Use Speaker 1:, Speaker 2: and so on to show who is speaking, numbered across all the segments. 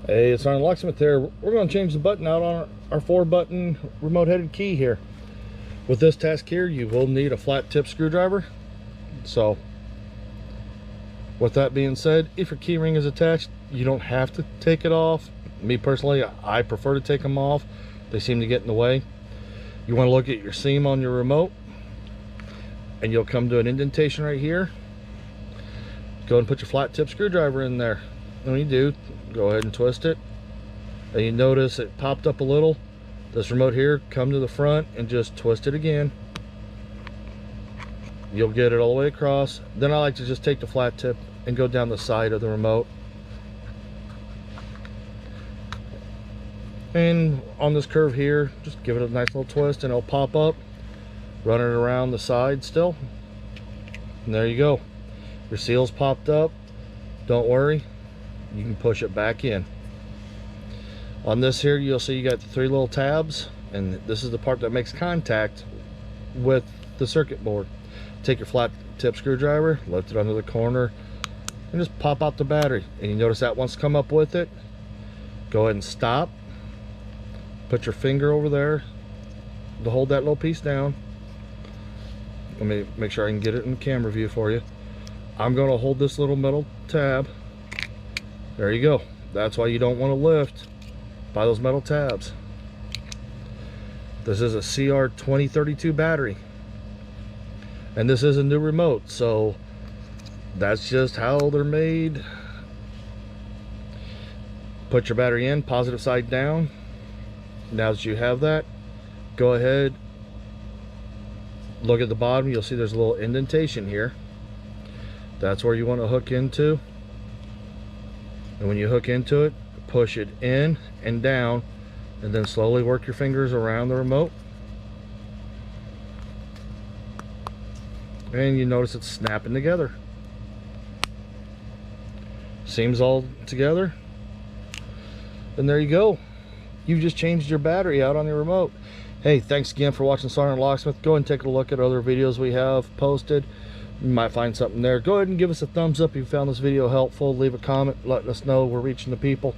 Speaker 1: Hey, it's Locksmith here. We're going to change the button out on our 4-button remote-headed key here. With this task here, you will need a flat tip screwdriver. So, with that being said, if your key ring is attached, you don't have to take it off. Me personally, I prefer to take them off. They seem to get in the way. You want to look at your seam on your remote, and you'll come to an indentation right here. Go and put your flat tip screwdriver in there. And when you do, go ahead and twist it, and you notice it popped up a little. This remote here, come to the front and just twist it again. You'll get it all the way across. Then I like to just take the flat tip and go down the side of the remote, and on this curve here, just give it a nice little twist and it'll pop up. Run it around the side still, and there you go. Your seal's popped up. Don't worry, you can push it back in. On this here, you'll see you got the 3 little tabs, and this is the part that makes contact with the circuit board. Take your flat tip screwdriver, lift it under the corner, and just pop out the battery. And you notice that once come up with it, go ahead and stop. Put your finger over there to hold that little piece down. Let me make sure I can get it in the camera view for you. I'm going to hold this little metal tab. There you go. That's why you don't want to lift by those metal tabs. This is a CR2032 battery, and this is a new remote, so that's just how they're made. Put your battery in, positive side down. Now that you have that, go ahead, look at the bottom. You'll see there's a little indentation here. That's where you want to hook into. And when you hook into it, push it in and down, and then slowly work your fingers around the remote. And you notice it's snapping together. Seams all together. And there you go. You've just changed your battery out on your remote. Hey, thanks again for watching SgtLocksmith. Go ahead and take a look at other videos we have posted. You might find something there. Go ahead and give us a thumbs up if you found this video helpful. Leave a comment letting us know we're reaching the people.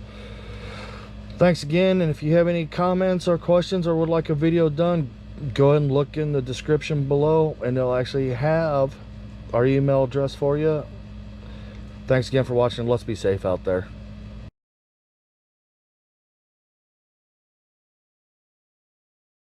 Speaker 1: Thanks again, and if you have any comments or questions or would like a video done, go ahead and look in the description below, and they'll actually have our email address for you. Thanks again for watching. Let's be safe out there.